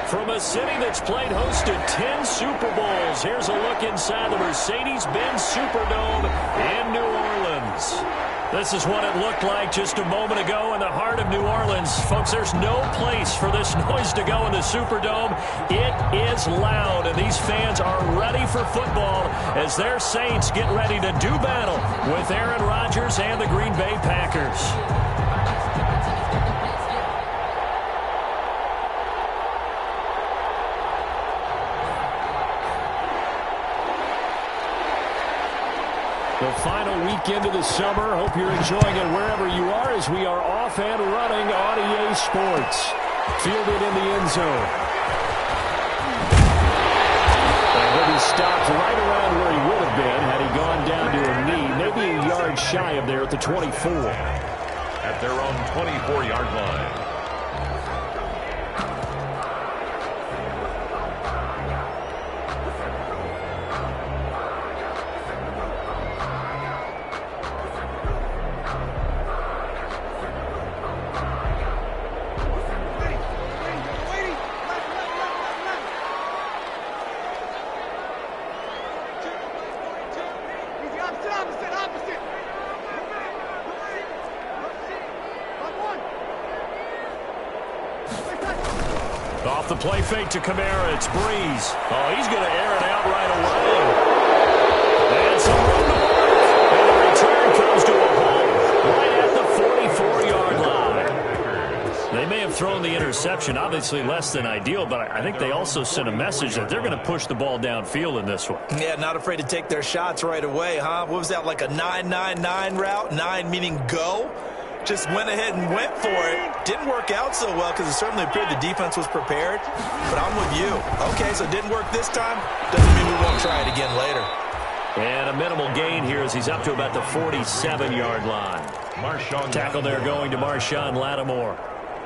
From a city that's played host to 10 Super Bowls, here's a look inside the Mercedes-Benz Superdome in New Orleans. This is what it looked like just a moment ago in the heart of New Orleans. Folks, there's no place for this noise to go in the Superdome. It is loud, and these fans are ready for football as their Saints get ready to do battle with Aaron Rodgers and the Green Bay Packers. The final weekend of the summer. Hope you're enjoying it wherever you are as we are off and running on EA Sports. Fielded in the end zone. And he'll be stopped right around where he would have been had he gone down to a knee, maybe a yard shy of there at the 24. At their own 24-yard line. Off the play fake to Kamara, it's Breeze. Oh, he's going to air it out right away. And some room to work. And the return comes to a hole right at the 44-yard line. They may have thrown the interception, obviously less than ideal, but I think they also sent a message that they're going to push the ball downfield in this one. Yeah, not afraid to take their shots right away, huh? What was that, like a 9-9-9 route? 9 meaning go? Just went ahead and went for it. Didn't work out so well because it certainly appeared the defense was prepared. But I'm with you. Okay, so it didn't work this time. Doesn't mean we won't try it again later. And a minimal gain here as he's up to about the 47-yard line. Tackle there going to Marshawn Lattimore.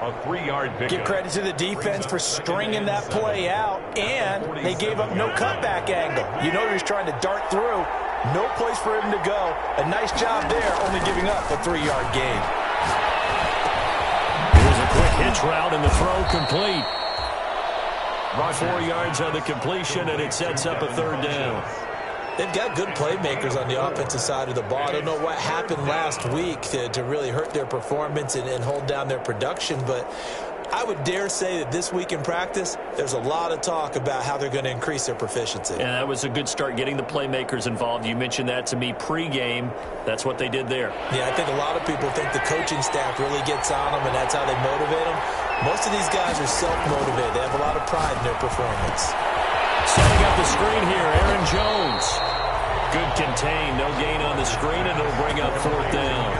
A 3-yard pickup. Give credit to the defense for stringing that play out, and they gave up no cutback angle. You know he was trying to dart through. No place for him to go. A nice job there, only giving up a 3-yard gain. Here's a quick hitch route, and the throw complete. 4 yards on the completion, and it sets up a third down. They've got good playmakers on the offensive side of the ball. I don't know what happened last week to really hurt their performance and hold down their production, but I would dare say that this week in practice, there's a lot of talk about how they're going to increase their proficiency. And that was a good start getting the playmakers involved. You mentioned that to me pregame. That's what they did there. Yeah, I think a lot of people think the coaching staff really gets on them, and that's how they motivate them. Most of these guys are self-motivated. They have a lot of pride in their performance. Setting up the screen here, Aaron Jones. Good contain, no gain on the screen, and it'll bring up fourth down.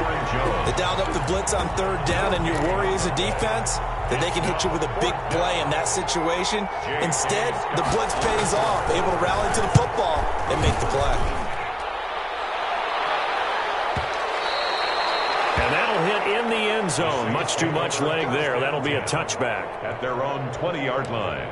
They dialed up the blitz on third down, and your worry as a defense that they can hit you with a big play in that situation. Instead, the blitz pays off, able to rally to the football and make the play. And that'll hit in the end zone. Much too much leg there. That'll be a touchback. At their own 20-yard line.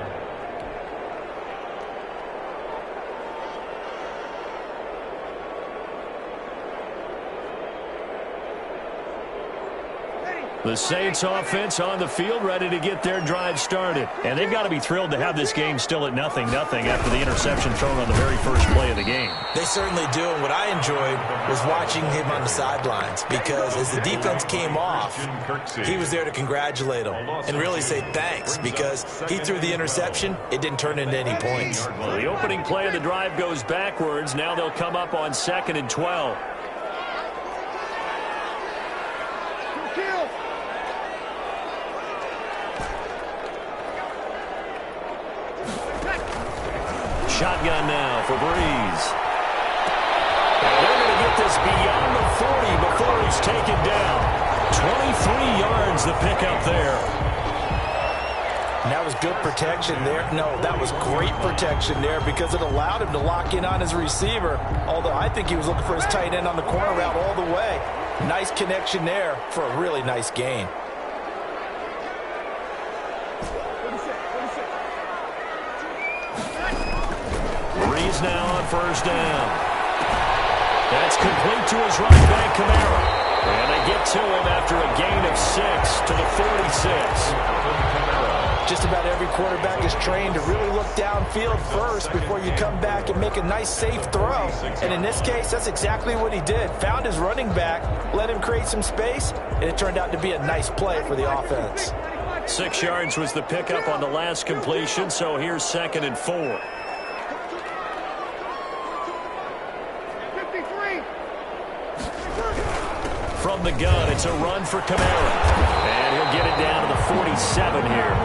The Saints offense on the field, ready to get their drive started. And they've got to be thrilled to have this game still at 0-0 after the interception thrown on the very first play of the game. They certainly do, and what I enjoyed was watching him on the sidelines, because as the defense came off, he was there to congratulate them and really say thanks, because he threw the interception. It didn't turn into any points. So the opening play of the drive goes backwards. Now they'll come up on 2nd and 12. Shotgun now for Breeze. And they're going to get this beyond the 40 before he's taken down. 23 yards the pickup there. And that was good protection there. No, that was great protection there because it allowed him to lock in on his receiver. Although I think he was looking for his tight end on the corner route all the way. Nice connection there for a really nice gain. Breeze now on first down. That's complete to his right back, Kamara. And they get to him after a gain of 6 to the 46. Just about every quarterback is trained to really look downfield first before you come back and make a nice, safe throw. And in this case, that's exactly what he did. Found his running back, let him create some space, and it turned out to be a nice play for the offense. 6 yards was the pickup on the last completion, so here's 2nd and 4. From the gun, it's a run for Kamara. And he'll get it down to the 47 here.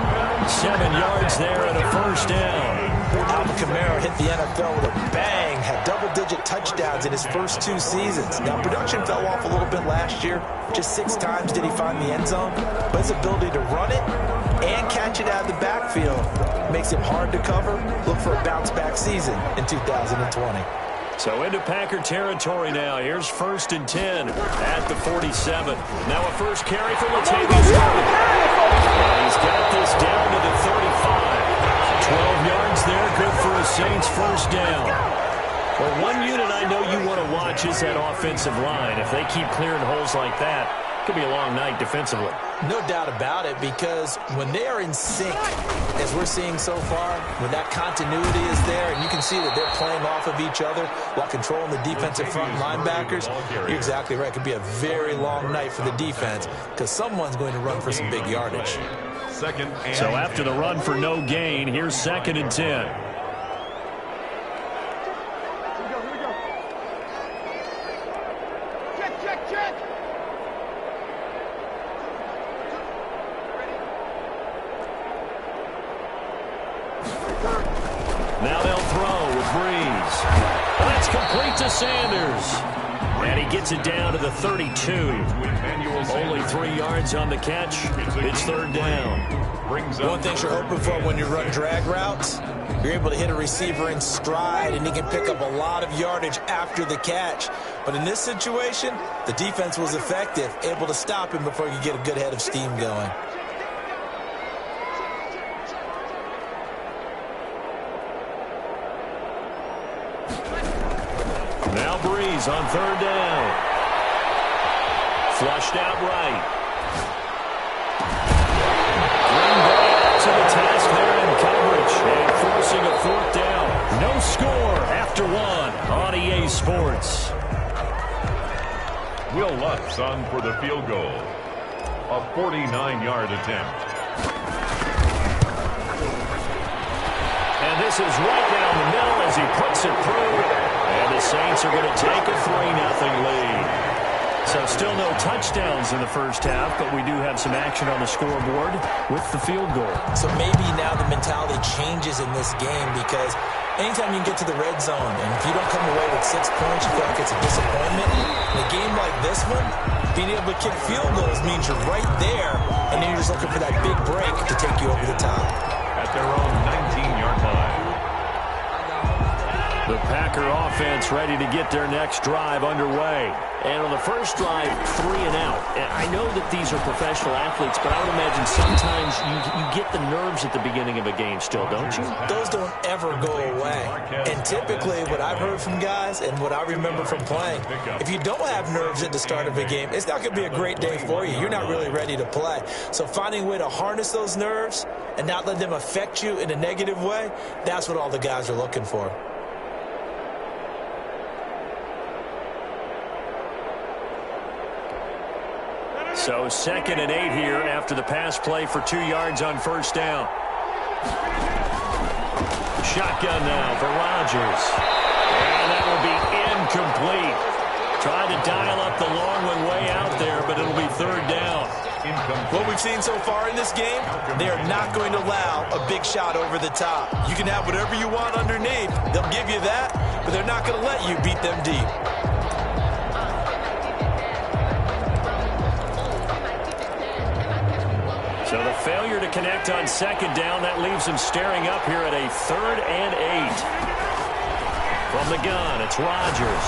7 yards there and a first down. Alvin Kamara hit the NFL with a bang, had double-digit touchdowns in his first 2 seasons. Now, production fell off a little bit last year. Just 6 times did he find the end zone. But his ability to run it and catch it out of the backfield makes him hard to cover. Look for a bounce-back season in 2020. So into Packer territory now. Here's 1st and 10 at the 47. Now a first carry for Latavius Murray. And he's got this down to the 35. 12 yards there, good for a Saints first down. Well, one unit I know you want to watch is that offensive line. If they keep clearing holes like that, it could be a long night defensively. No doubt about it, because when they are in sync, as we're seeing so far, when that continuity is there and you can see that they're playing off of each other while controlling the defensive front linebackers, you're exactly right. It could be a very long night for the defense because someone's going to run for some big yardage. So after the run for no gain, here's 2nd and 10. Now they'll throw with Breeze. That's complete to Sanders. And he gets it down to the 32. Only 3 yards on the catch. It's 3rd down. One thing you're hoping for when you run drag routes, you're able to hit a receiver in stride and he can pick up a lot of yardage after the catch. But in this situation, the defense was effective, able to stop him before you get a good head of steam going. Now Breeze on 3rd down. Flushed out right. Green Bay out to the task there in coverage and forcing a 4th down. No score after 1 on EA Sports. Will Lutz on for the field goal. A 49-yard attempt. And this is right down the middle as he puts it through. And the Saints are going to take a 3-0 lead. So still no touchdowns in the first half, but we do have some action on the scoreboard with the field goal. So maybe now the mentality changes in this game because anytime you get to the red zone and if you don't come away with 6 points, you feel like it's a disappointment. In a game like this one, being able to kick field goals means you're right there, and then you're just looking for that big break to take you over the top. At their own 19-yard line. The Packer offense ready to get their next drive underway. And on the first drive, 3 and out. And I know that these are professional athletes, but I would imagine sometimes you get the nerves at the beginning of a game still, don't you? Those don't ever go away. And typically what I've heard from guys and what I remember from playing, if you don't have nerves at the start of a game, it's not going to be a great day for you. You're not really ready to play. So finding a way to harness those nerves and not let them affect you in a negative way, that's what all the guys are looking for. So 2nd and 8 here after the pass play for 2 yards on first down. Shotgun now for Rodgers. And that will be incomplete. Tried to dial up the long one way out there, but it'll be 3rd down. What we've seen so far in this game, they are not going to allow a big shot over the top. You can have whatever you want underneath. They'll give you that, but they're not going to let you beat them deep. So the failure to connect on 2nd down, that leaves him staring up here at a 3rd and 8. From the gun, it's Rodgers.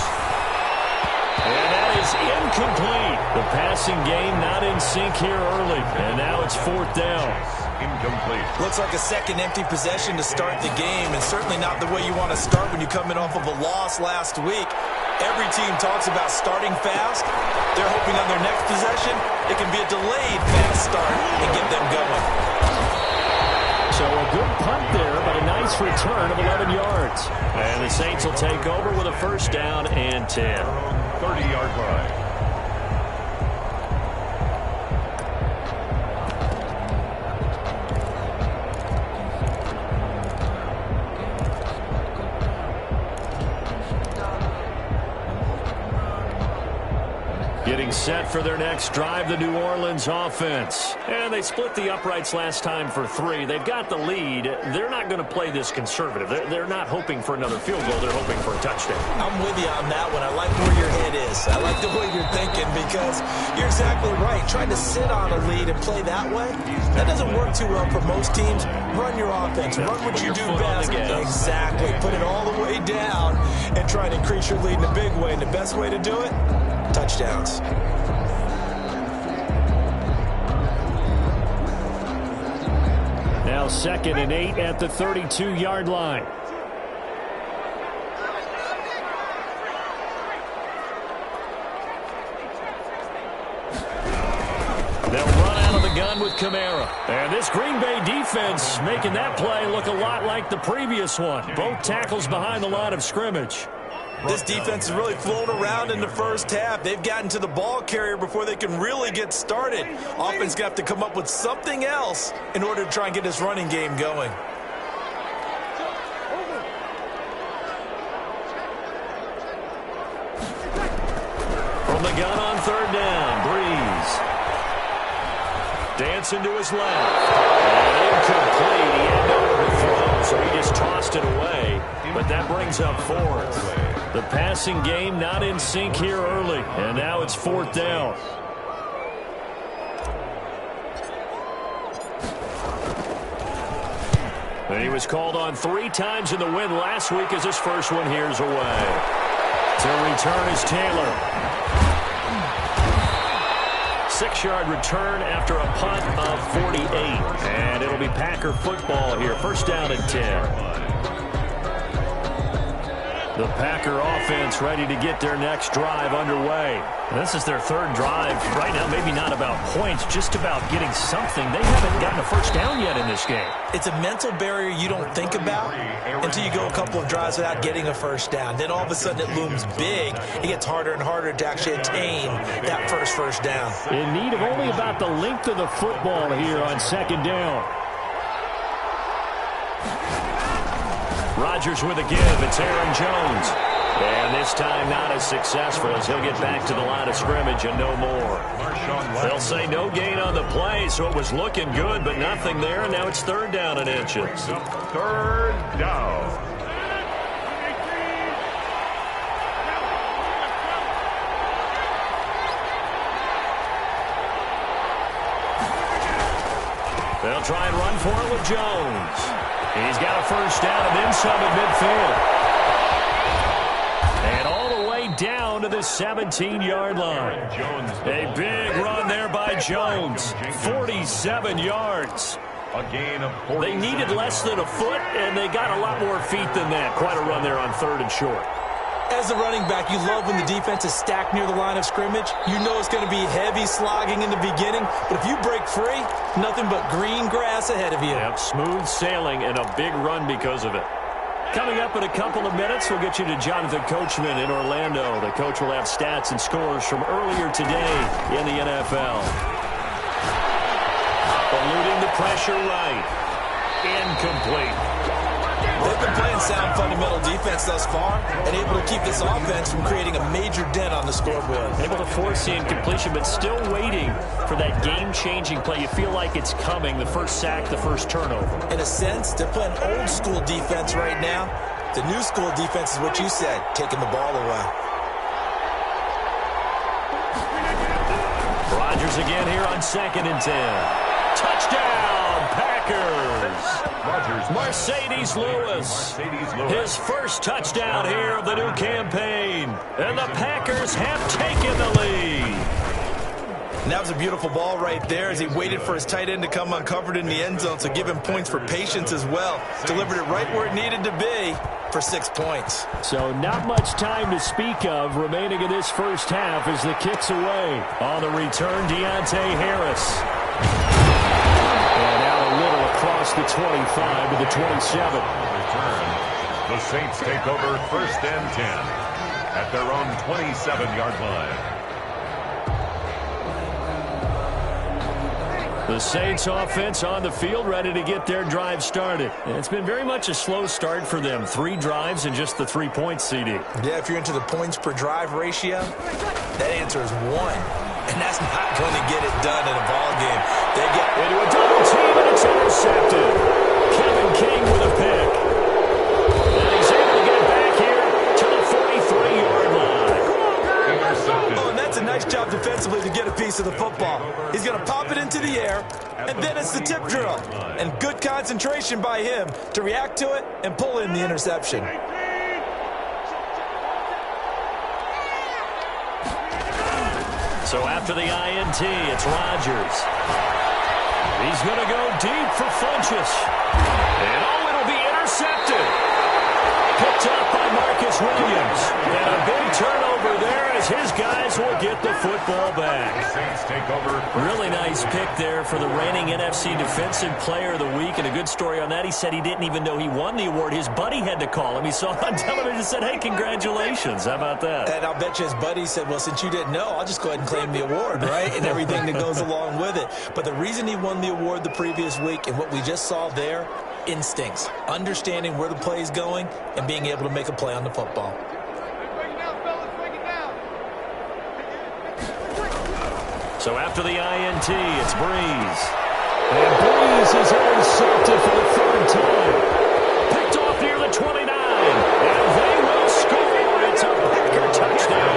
And that is incomplete. The passing game not in sync here early. And now it's 4th down. Incomplete. Looks like a second empty possession to start the game, and certainly not the way you want to start when you're coming off of a loss last week. Every team talks about starting fast. They're hoping on their next possession, it can be a delayed fast start and get them going. good punt there, but a nice return of 11 yards. And the Saints will take over with a first down and 10. 30-yard line. Getting set for their next drive, the New Orleans offense. And they split the uprights last time for 3. They've got the lead. They're not going to play this conservative. They're not hoping for another field goal. They're hoping for a touchdown. I'm with you on that one. I like where your head is. I like the way you're thinking because you're exactly right. Trying to sit on a lead and play that way, that doesn't work too well for most teams. Run your offense. Run what you do best. Exactly. Put it all the way down and try to increase your lead in a big way. And the best way to do it? Touchdowns. Now 2nd and 8 at the 32-yard line. They'll run out of the gun with Kamara. And this Green Bay defense making that play look a lot like the previous one. Both tackles behind the line of scrimmage. This defense has really flown around in the first half. They've gotten to the ball carrier before they can really get started. Offense got to come up with something else in order to try and get this running game going. From the gun on 3rd down, Breeze. Dancing to his left. And incomplete. He had nowhere to throw, so he just tossed it away. But that brings up 4th. The passing game not in sync here early, and now it's 4th down. And he was called on 3 times in the win last week as his first one here's away. To return is Taylor. 6-yard return after a punt of 48. And it'll be Packer football here. First down and 10. The Packer offense ready to get their next drive underway. This is their 3rd drive. Right now, maybe not about points, just about getting something. They haven't gotten a first down yet in this game. It's a mental barrier you don't think about until you go a couple of drives without getting a first down. Then all of a sudden it looms big. It gets harder and harder to actually attain that first down. In need of only about the length of the football here on 2nd down. Rodgers with a give. It's Aaron Jones. And this time not as successful as he'll get back to the line of scrimmage and no more. They'll say no gain on the play, so it was looking good, but nothing there, and now it's 3rd down and inches. 3rd down. They'll try and run for it with Jones. He's got a first down and then some at midfield. And all the way down to the 17-yard line. A big run there by Jones. 47 yards. A gain of 47. They needed less than a foot, and they got a lot more feet than that. Quite a run there on 3rd and short. As a running back, you love when the defense is stacked near the line of scrimmage. You know it's going to be heavy slogging in the beginning, but if you break free, nothing but green grass ahead of you. Yep, smooth sailing and a big run because of it. Coming up in a couple of minutes, we'll get you to Jonathan Coachman in Orlando. The coach will have stats and scores from earlier today in the NFL. Eluding the pressure right. Incomplete. They've been playing sound fundamental defense thus far and able to keep this offense from creating a major dent on the scoreboard. Able to force the incompletion, but still waiting for that game-changing play. You feel like it's coming, the first sack, the first turnover. In a sense, they're playing old-school defense right now. The new-school defense is what you said, taking the ball away. Rodgers again here on 2nd and 10. Touchdown, Packers. Mercedes Lewis. His first touchdown here of the new campaign. And the Packers have taken the lead. And that was a beautiful ball right there as he waited for his tight end to come uncovered in the end zone, so give him points for patience as well. Delivered it right where it needed to be for 6 points. So not much time to speak of remaining in this first half as the kick's away. On the return, Deontay Harris. And out a little across the 25 to the 27. Return. The Saints take over first and 10 at their own 27-yard line. The Saints offense on the field, ready to get their drive started. And it's been very much a slow start for them. 3 drives and just the 3 points, CD. Yeah, if you're into the points per drive ratio, that answer is 1. And that's not going to get it done in a ball game. They get into a double team, and it's intercepted. Kevin King with a pick. And he's able to get back here to the 43-yard line. Intercepted. Oh, and that's a nice job defensively to get a piece of the football. He's going to pop it into the air, and then it's the tip drill. And good concentration by him to react to it and pull in the interception. So after the INT, it's Rodgers. He's going to go deep for Funchess. And oh, it'll be intercepted. Picked up by Marcus Williams. And a big turnover there as his guys will get the football back. Saints take over. Really nice pick there for the reigning NFC Defensive Player of the Week. And a good story on that. He said he didn't even know he won the award. His buddy had to call him. He saw on television and said, hey, congratulations. How about that? And I'll bet you his buddy said, well, since you didn't know, I'll just go ahead and claim the award, right? And everything that goes along with it. But the reason he won the award the previous week and what we just saw there, instincts, understanding where the play is going and being able to make a play on the football. So after the INT, it's Breeze. And Breeze is intercepted for the 3rd time. Picked off near the 29. And they will score. It's a Packer touchdown.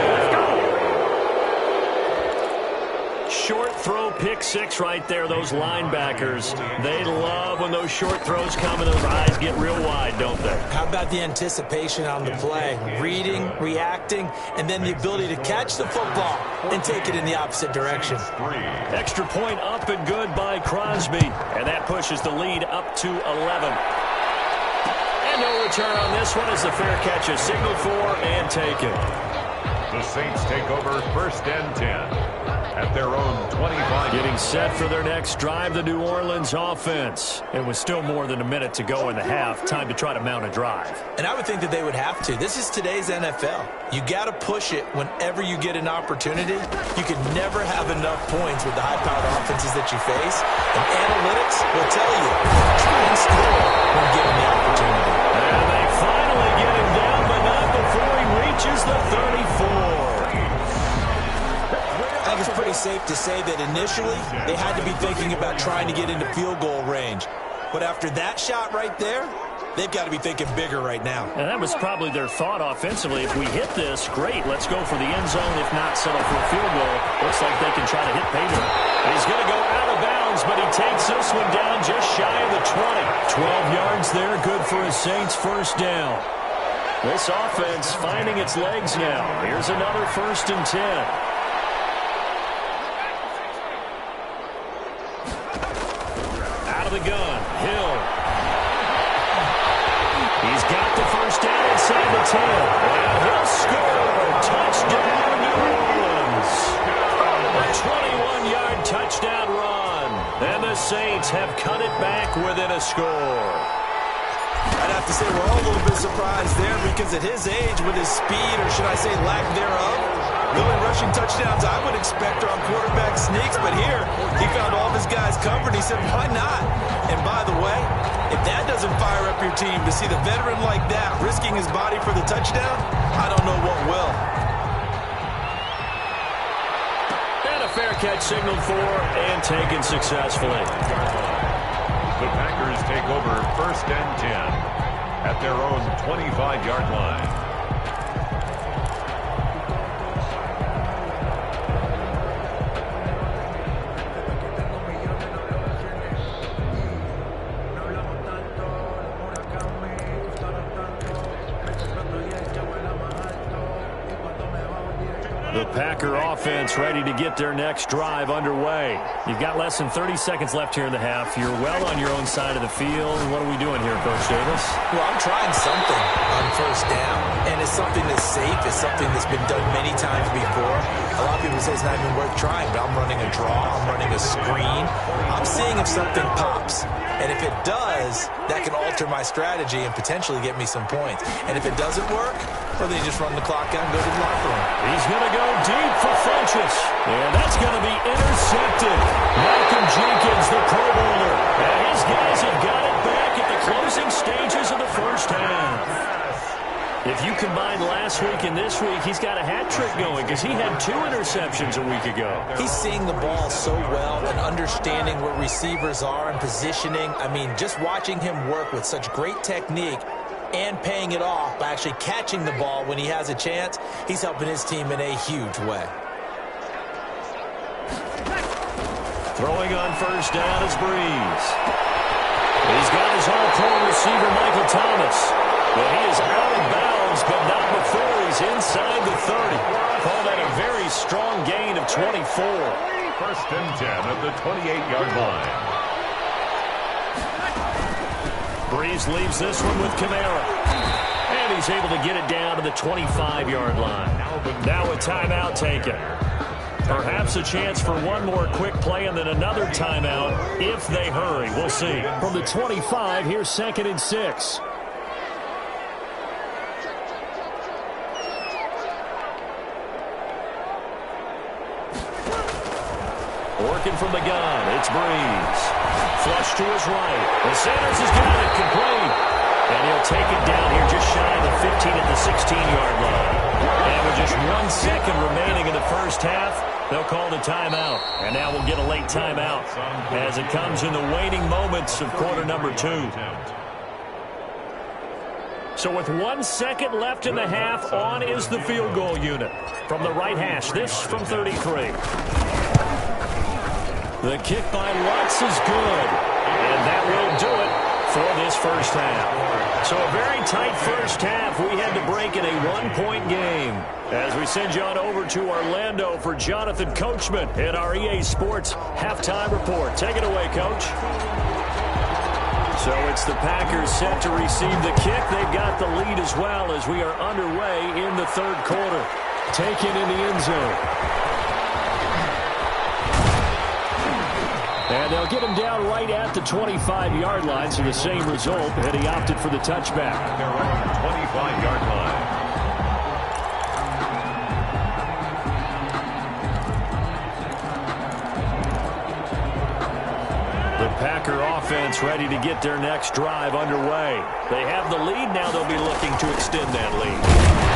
Short throw, pick 6 right there. Those linebackers, they love when those short throws come and those eyes get real wide, don't they? How about the anticipation on the play? Reading, reacting, and then the ability to catch the football and take it in the opposite direction. Extra point up and good by Crosby. And that pushes the lead up to 11. And no return on this one as the fair catch is signaled for and taken. The Saints take over first and 10 at their own 25. Getting set for their next drive, the New Orleans offense. It was still more than a minute to go in the half. Time to try to mount a drive. And I would think that they would have to. This is today's NFL. You got to push it whenever you get an opportunity. You can never have enough points with the high-powered offenses that you face. And analytics will tell you, try and score when given the opportunity. And they finally get him down, but not before he reaches the 34. I think it's pretty safe to say that initially they had to be thinking about trying to get into field goal range. But after that shot right there, they've got to be thinking bigger right now. And that was probably their thought offensively. If we hit this, great. Let's go for the end zone. If not, settle for a field goal. Looks like they can try to hit pay dirt. He's going to go out of bounds, but he takes this one down just shy of the 20. 12 yards there, good for a Saints first down. This offense finding its legs now. Here's another 1st and 10. The gun, Hill. He's got the first down inside the 10. And he'll score. Touchdown, New Orleans. A 21-yard touchdown run. And the Saints have cut it back within a score. I'd have to say we're all a little bit surprised there because at his age, with his speed, or should I say lack thereof, the only rushing touchdowns I would expect are on quarterback sneaks, but here he found all of his guys covered. He said, why not? And by the way, if that doesn't fire up your team to see the veteran like that risking his body for the touchdown, I don't know what will. And a fair catch signaled for and taken successfully. The Packers take over first and 10 at their own 25-yard line. The Packer offense ready to get their next drive underway. You've got less than 30 seconds left here in the half. You're well on your own side of the field. What are we doing here, Coach Davis? Well, I'm trying something on first down, and it's something that's safe. It's something that's been done many times before. A lot of people say it's not even worth trying, but I'm running a draw. I'm running a screen. I'm seeing if something pops. And if it does, that can alter my strategy and potentially get me some points. And if it doesn't work, well, then you just run the clock out and go to the locker room. He's going to go deep for Funchess. And that's going to be intercepted. Malcolm Jenkins, the Pro Bowler. And his guys have got it back at the closing stages of the first half. If you combine last week and this week, he's got a hat trick going because he had 2 interceptions a week ago. He's seeing the ball so well and understanding where receivers are and positioning. I mean, just watching him work with such great technique and paying it off by actually catching the ball when he has a chance, he's helping his team in a huge way. Throwing on first down is Breeze. He's got his all-pro receiver, Michael Thomas. But he is out of bounds, but not before he's inside the 30. Call that a very strong gain of 24. First and 10 at the 28-yard line. Breeze leaves this one with Kamara. And he's able to get it down to the 25-yard line. Now a timeout taken. Perhaps a chance for one more quick play and then another timeout if they hurry. We'll see. From the 25, here's 2nd and 6. Working from the gun, it's Breeze. Flush to his right. And Sanders has got it complete. And he'll take it down here just shy of the 15 at the 16-yard line. And with just 1 second remaining in the first half, they'll call the timeout. And now we'll get a late timeout as it comes in the waning moments of quarter number 2. So with 1 second left in the half, on is the field goal unit. From the right hash, this from 33. The kick by Lutz is good. And that will do it for this first half. So a very tight first half. We had to break in a 1-point game. As we send you on over to Orlando for Jonathan Coachman at our EA Sports Halftime Report. Take it away, Coach. So it's the Packers set to receive the kick. They've got the lead as well as we are underway in the third quarter. Taken in the end zone. And they'll get him down right at the 25-yard line, so the same result, and he opted for the touchback. Their own 25-yard line. The Packer offense ready to get their next drive underway. They have the lead, now they'll be looking to extend that lead.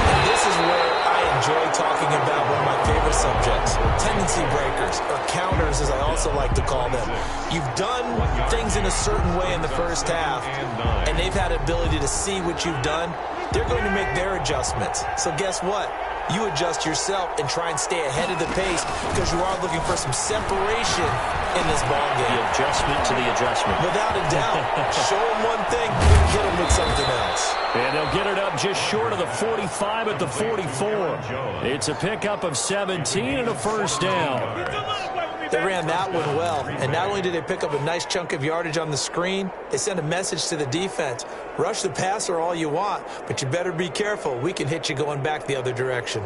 And this is where I enjoy talking about one of my favorite subjects, tendency breakers, or counters as I also like to call them. You've done things in a certain way in the first half, and they've had the ability to see what you've done. They're going to make their adjustments. So guess what? You adjust yourself and try and stay ahead of the pace because you are looking for some separation in this ball game. The adjustment to the adjustment. Without a doubt. Show them one thing, hit them with something else. And they'll get it up just short of the 45 at the 44. It's a pickup of 17 and a first down. They ran that one well, and not only did they pick up a nice chunk of yardage on the screen, they sent a message to the defense. Rush the passer all you want, but you better be careful. We can hit you going back the other direction.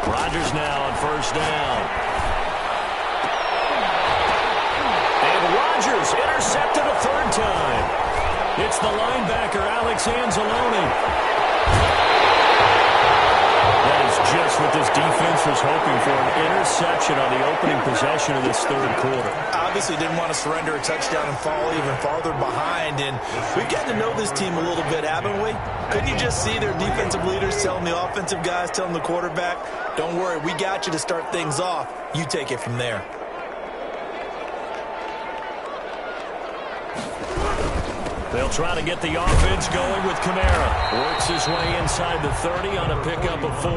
Rodgers now on first down. And Rodgers intercepted a third time. It's the linebacker, Alex Anzalone. That is just what this defense was hoping for, an interception on the opening possession of this third quarter. Obviously didn't want to surrender a touchdown and fall even farther behind, and we've gotten to know this team a little bit, haven't we? Couldn't you just see their defensive leaders telling the offensive guys, telling the quarterback, don't worry, we got you to start things off. You take it from there. They'll try to get the offense going with Kamara. Works his way inside the 30 on a pickup of 4.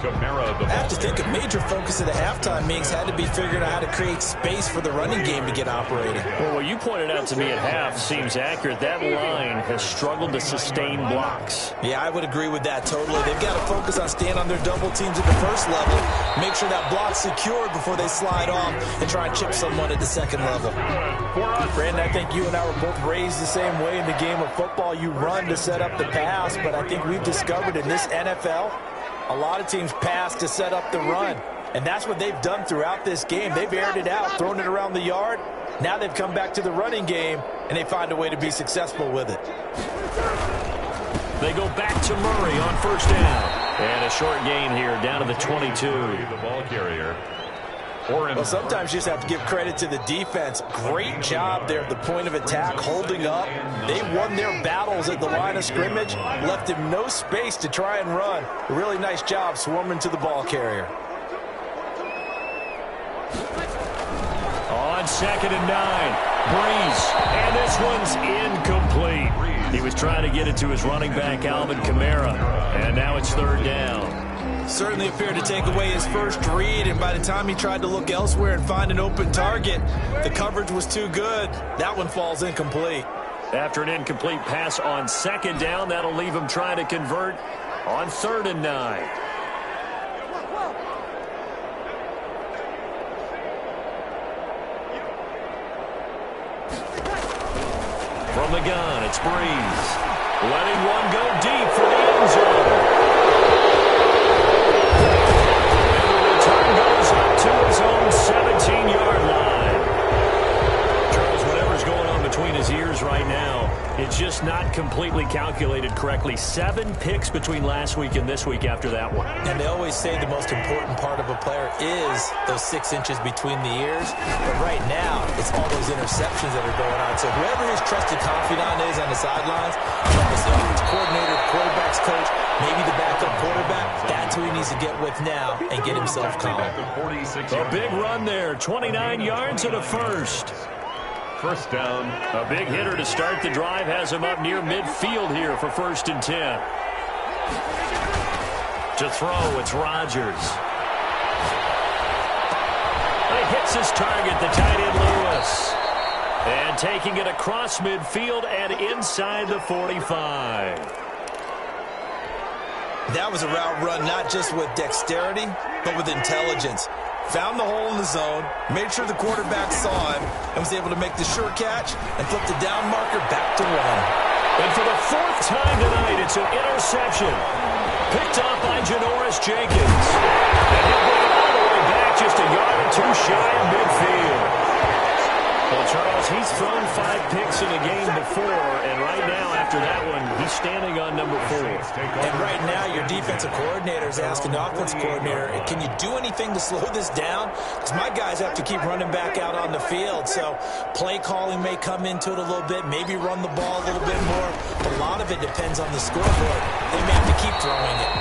I have to think a major focus of the halftime meetings had to be figuring out how to create space for the running game to get operating. Well, what you pointed out to me at half seems accurate. That line has struggled to sustain blocks. Yeah, I would agree with that totally. They've got to focus on staying on their double teams at the first level, make sure that block's secured before they slide off and try and chip someone at the second level. Brandon, I think you and I were both raised the same same way in the game of football. You run to set up the pass, but I think we've discovered in this NFL, a lot of teams pass to set up the run. And that's what they've done throughout this game. They've aired it out, thrown it around the yard. Now they've come back to the running game, and they find a way to be successful with it. They go back to Murray on first down. And a short gain here, down to the 22. The ball carrier. Well, sometimes you just have to give credit to the defense. Great job there at the point of attack, holding up. They won their battles at the line of scrimmage, left him no space to try and run. A really nice job swarming to the ball carrier. On 2nd and 9, Breeze, and this one's incomplete. He was trying to get it to his running back, Alvin Kamara, and now it's 3rd down. Certainly appeared to take away his first read, and by the time he tried to look elsewhere and find an open target, the coverage was too good. That one falls incomplete. After an incomplete pass on 2nd down, that'll leave him trying to convert on 3rd and 9. From the gun, it's Breeze. Letting one go deep for the end zone. And the return goes up to his own 17-yard line. Charles, whatever's going on between his ears right now, it's just not completely calculated correctly. 7 picks between last week and this week after that one. And they always say the most important part of a player is those 6 inches between the ears. But right now, it's all those interceptions that are going on. So whoever his trusted confidant is on the sidelines, from his offense coordinator, quarterback's coach, maybe the backup quarterback, that's who he needs to get with now and get himself calm. A big run there, 29 yards and a first. First down. A big hitter to start the drive has him up near midfield here for 1st and 10. To throw, it's Rodgers. He hits his target, the tight end Lewis. And taking it across midfield and inside the 45. That was a route run not just with dexterity, but with intelligence. Found the hole in the zone, made sure the quarterback saw him, and was able to make the sure catch and flip the down marker back to 1. And for the 4th time tonight, it's an interception. Picked up by Janoris Jenkins. And he'll bring it all the way back just a yard or 2 shy of midfield. Well, Charles, he's thrown 5 picks in a game before, and right now, after that one, he's standing on number 4. And right now, your defensive coordinator is asking the offensive coordinator, can you do anything to slow this down? Because my guys have to keep running back out on the field, so play calling may come into it a little bit, maybe run the ball a little bit more, but a lot of it depends on the scoreboard. They may have to keep throwing it.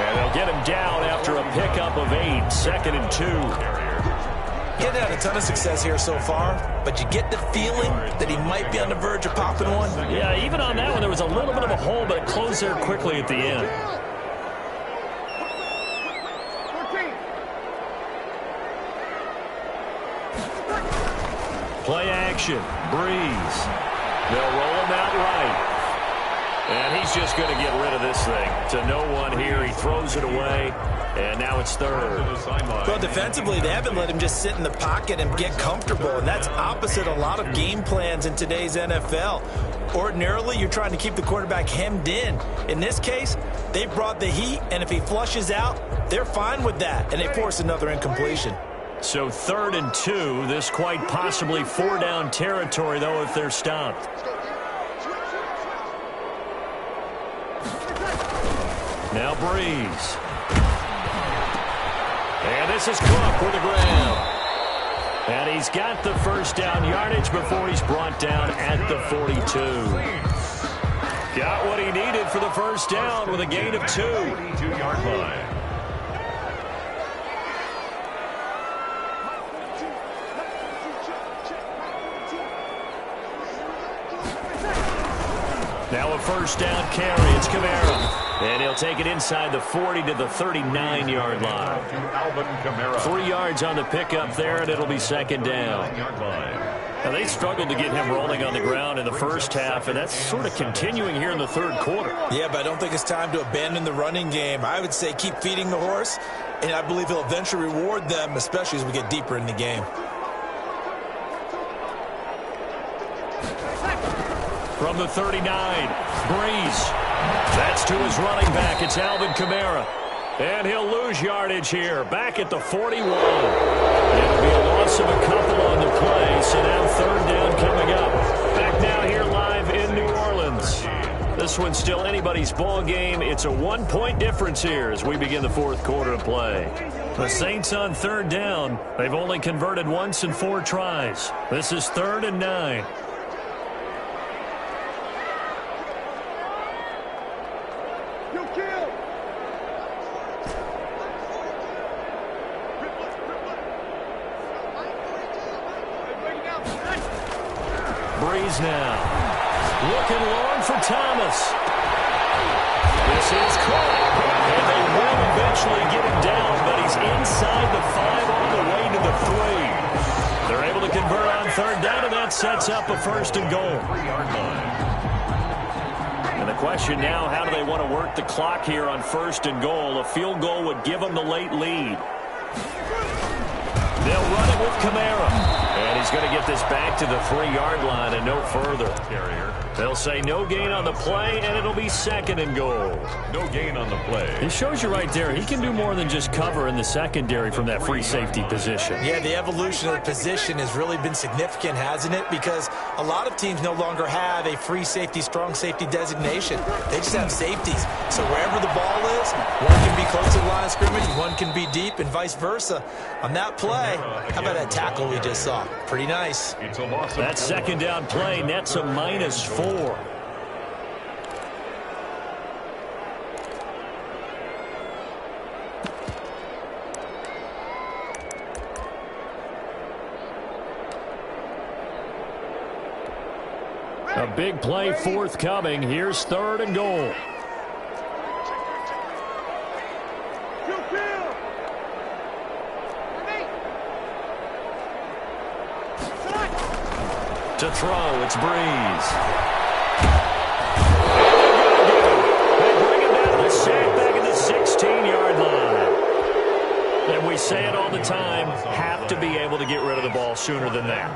And they'll get him down after a pickup of 8, 2nd and 2. He hasn't had a ton of success here so far, but you get the feeling that he might be on the verge of popping one. Yeah, even on that one, there was a little bit of a hole, but it closed there quickly at the end. Play action, Breeze. They'll roll him out right. And he's just going to get rid of this thing. To no one here, he throws it away. And now it's 3rd. Well, defensively, they haven't let him just sit in the pocket and get comfortable, and that's opposite a lot of game plans in today's NFL. Ordinarily, you're trying to keep the quarterback hemmed in. In this case, they brought the heat, and if he flushes out, they're fine with that, and they force another incompletion. So 3rd and 2, this quite possibly 4-down territory, though, if they're stopped. Now Breeze. And this is Cook with the ground. And he's got the 1st down yardage before he's brought down at the 42. Got what he needed for the 1st down with a gain of 2. 42-yard line. Now a 1st down carry. It's Kamara. And he'll take it inside the 40 to the 39-yard line. 3 yards on the pickup there, and it'll be 2nd down. Now, they struggled to get him rolling on the ground in the first half, and that's sort of continuing here in the 3rd quarter. Yeah, but I don't think it's time to abandon the running game. I would say keep feeding the horse, and I believe he'll eventually reward them, especially as we get deeper in the game. from the 39. Breeze. That's to his running back. It's Alvin Kamara. And he'll lose yardage here. Back at the 41. It'll be a loss of a couple on the play. So now third down coming up. Back now here live in New Orleans. This one's still anybody's ball game. It's a 1-point difference here as we begin the fourth quarter of play. The Saints on third down. They've only converted once in 4 tries. This is 3rd and 9. Breeze now. Looking long for Thomas. This is caught. And they will eventually get him down, but he's inside the 5 on the way to the 3. They're able to convert on third down, and that sets up a 1st and goal. And the question now, how do they want to work the clock here on 1st and goal? A field goal would give them the late lead. They'll run it with Kamara. And he's going to get this back to the 3-yard line and no further. They'll say no gain on the play, and it'll be 2nd and goal. No gain on the play. It shows you right there, he can do more than just cover in the secondary from that free safety position. Yeah, the evolution of the position has really been significant, hasn't it? Because a lot of teams no longer have a free safety, strong safety designation. They just have safeties. So wherever the ball is, one can be close to the line of scrimmage, one can be deep, and vice versa. On that play, how about that tackle we just saw? Pretty nice. That 2nd down play nets a -4. A big play forthcoming. Here's 3rd and goal. To throw, it's Breeze. They bring him down to the sack back at the 16-yard line. And we say it all the time, have to be able to get rid of the ball sooner than that.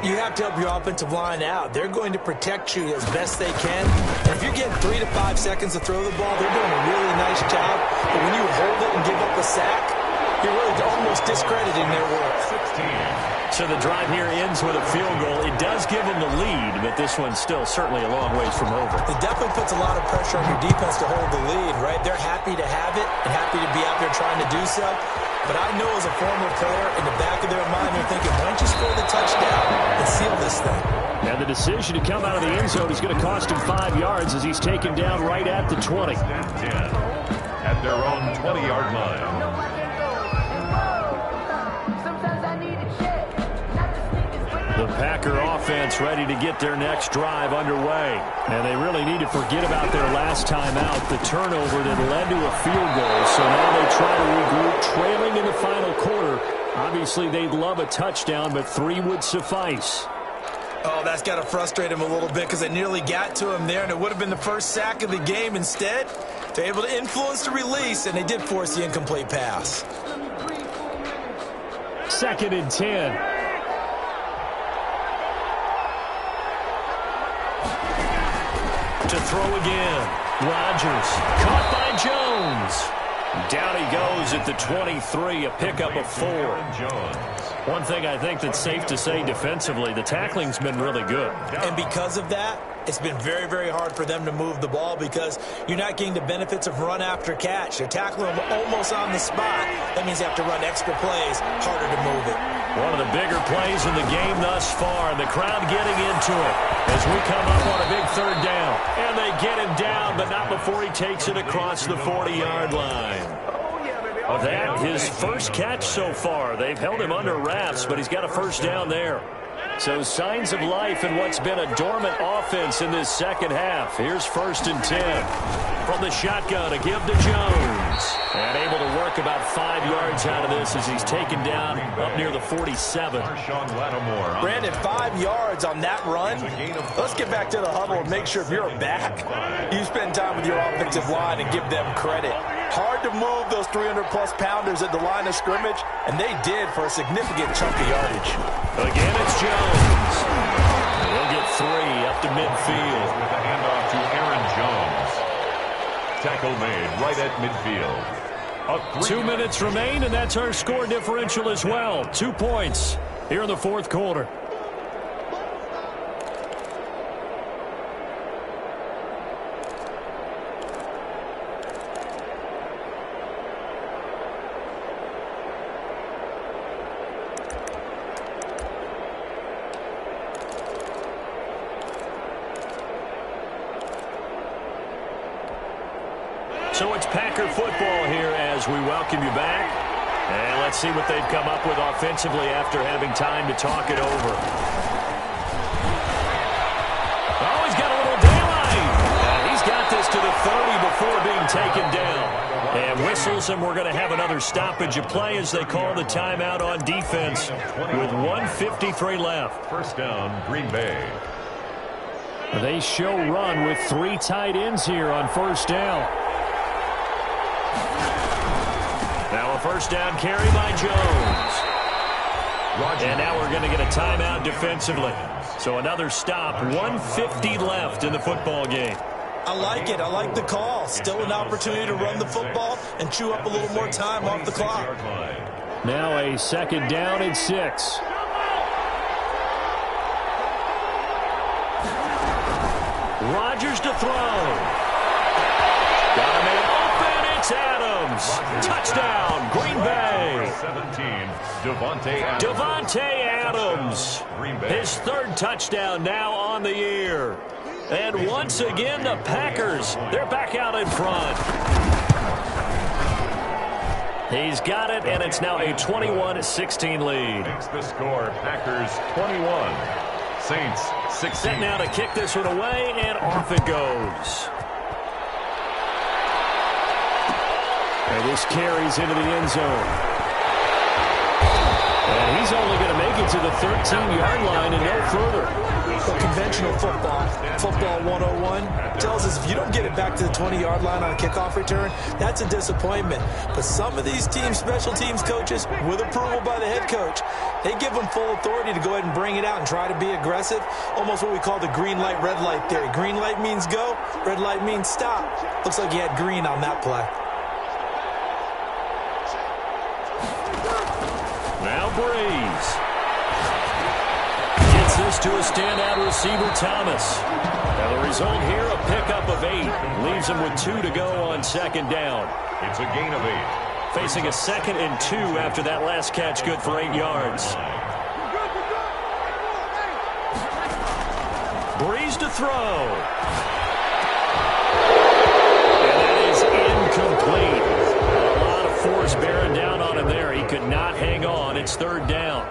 You have to help your offensive line out. They're going to protect you as best they can. And if you're getting 3 to 5 seconds to throw the ball, they're doing a really nice job. But when you hold it and give up a sack, you're really almost discrediting their work. So the drive here ends with a field goal. It does give them the lead, but this one's still certainly a long ways from over. It definitely puts a lot of pressure on your defense to hold the lead, right? They're happy to have it and happy to be out there trying to do so. But I know as a former player, in the back of their mind, they're thinking, why don't you score the touchdown and seal this thing? And the decision to come out of the end zone is going to cost him 5 yards as he's taken down right at the 20. At their own 20-yard line. The Packer offense ready to get their next drive underway. And they really need to forget about their last time out, the turnover that led to a field goal. So now they try to regroup, trailing in the final quarter. Obviously, they'd love a touchdown, but 3 would suffice. Oh, that's got to frustrate him a little bit because they nearly got to him there, and it would have been the first sack of the game. Instead, they're able to influence the release, and they did force the incomplete pass. 2nd and 10. To throw again. Rodgers caught by Jones. Down he goes at the 23, a pickup of 4. One thing I think that's safe to say defensively, the tackling's been really good. And because of that, it's been very, very hard for them to move the ball because you're not getting the benefits of run after catch. They're tackling them almost on the spot. That means they have to run extra plays, harder to move it. One of the bigger plays in the game thus far, and the crowd getting into it as we come up on a big 3rd down. And they get him down, but not before he takes it across the 40-yard line. Of that, his first catch so far. They've held him under wraps, but he's got a 1st down there. So signs of life in what's been a dormant offense in this second half. Here's 1st and 10. From the shotgun, a give to Jones. And able to work about 5 yards out of this as he's taken down up near the 47. Brandon, 5 yards on that run. Let's get back to the huddle and make sure if you're a back, you spend time with your offensive line and give them credit. Hard to move those 300-plus pounders at the line of scrimmage, and they did for a significant chunk of yardage. Again, it's Jones. He'll get up to midfield. With a handoff to Aaron Jones. Tackle made right at midfield. 2 minutes remain, and that's our score differential as well. 2 points here in the fourth quarter. So it's Packer football here as we welcome you back. And let's see what they've come up with offensively after having time to talk it over. Oh, he's got a little daylight. And he's got this to the 30 before being taken down. And whistles, and we're going to have another stoppage of play as they call the timeout on defense with 1:53 left. First down, Green Bay. They show run with 3 tight ends here on first down. Now a first down carry by Jones. And now we're going to get a timeout defensively. So another stop, 1:50 left in the football game. I like it. I like the call. Still an opportunity to run the football and chew up a little more time off the clock. Now a second down and 6. Rodgers to throw. Got him in open. It's Adams. Touchdown, Green Bay. 17, Devontae Adams. His third touchdown now on the year. And once again, the Packers, they're back out in front. He's got it, and it's now a 21-16 lead. Makes the score, Packers 21, Saints 16. Set now to kick this one away, and off it goes. And this carries into the end zone. And he's only going to make it to the 13-yard line and no further. But conventional football 101, tells us if you don't get it back to the 20-yard line on a kickoff return, that's a disappointment. But some of these special teams coaches, with approval by the head coach, they give them full authority to go ahead and bring it out and try to be aggressive. Almost what we call the green light, red light theory. Green light means go, red light means stop. Looks like he had green on that play. Now Breeze. Gets this to a standout receiver, Thomas. Now the result here, a pickup of 8. Leaves him with 2 to go on second down. It's a gain of 8. Facing a 2nd and 2 after that last catch, good for 8 yards. Breeze to throw. And that is incomplete. A lot of force bearing down on him there. He could not hang on. It's third down.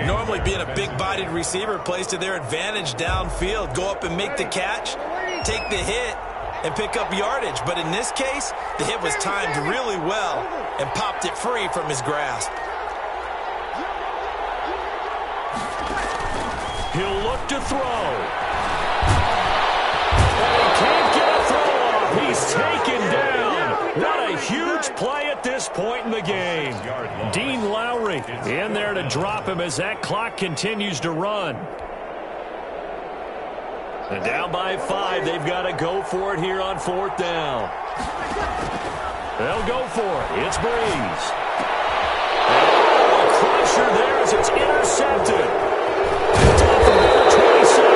Normally being a big-bodied receiver plays to their advantage downfield. Go up and make the catch, take the hit, and pick up yardage. But in this case, the hit was timed really well and popped it free from his grasp. He'll look to throw. And he can't get a throw off. He's taken down. What a huge play at this point in the game. Dean Lowry in there to drop him as that clock continues to run. And down by 5, they've got to go for it here on fourth down. They'll go for it. It's Breeze. Oh, a crusher there as it's intercepted. It's off the number 27.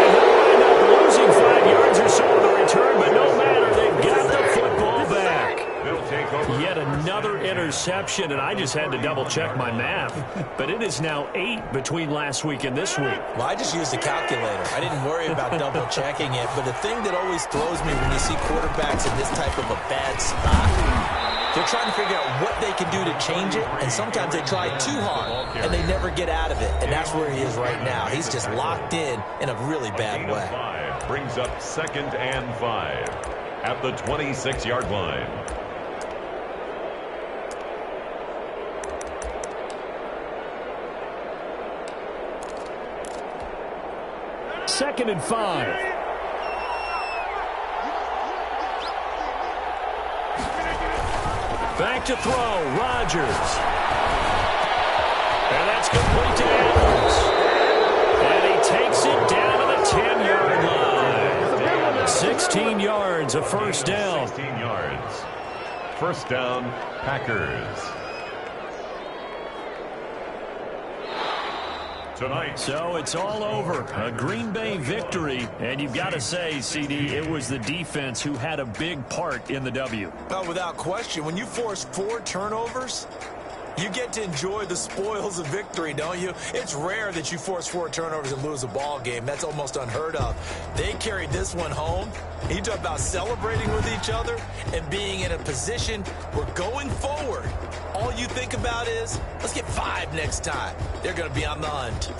And he'll wind up losing 5 yards or so on the return, but no matter, they've got the football back. Yet another interception, and I just had to double-check my math. But it is now 8 between last week and this week. Well, I just used a calculator. I didn't worry about double-checking it. But the thing that always throws me when you see quarterbacks in this type of a bad spot, they're trying to figure out what they can do to change it, and sometimes they try too hard, and they never get out of it. And that's where he is right now. He's just locked in a really bad way. 5 brings up 2nd and 5 at the 26-yard line. Second and 5. Back to throw, Rodgers. And that's complete to Adams. And he takes it down to the 16 yards, a first down. 16 yards. First down, Packers. Tonight. So it's all over. A Green Bay victory. And you've got to say, CD, it was the defense who had a big part in the W. Oh, without question. When you force 4 turnovers, you get to enjoy the spoils of victory, don't you? It's rare that you force 4 turnovers and lose a ball game. That's almost unheard of. They carried this one home. You talk about celebrating with each other and being in a position where going forward, all you think about is, let's get 5 next time. They're going to be on the hunt.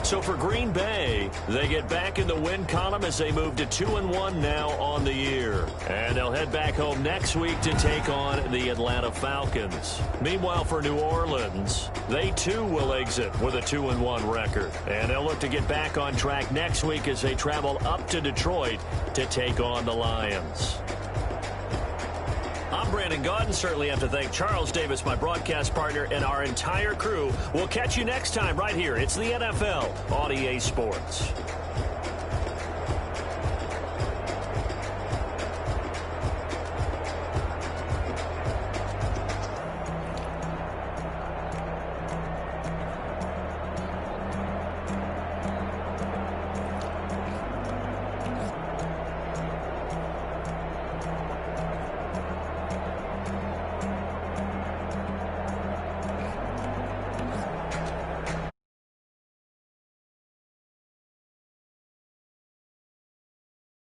So for Green Bay, they get back in the win column as they move to 2-1 now on the year. And they'll head back home next week to take on the Atlanta Falcons. Meanwhile, for New Orleans, they too will exit with a 2-1 record. And they'll look to get back on track next week as they travel up to Detroit to take on the Lions. I'm Brandon Gaudin. Certainly have to thank Charles Davis, my broadcast partner, and our entire crew. We'll catch you next time right here. It's the NFL on EA Sports.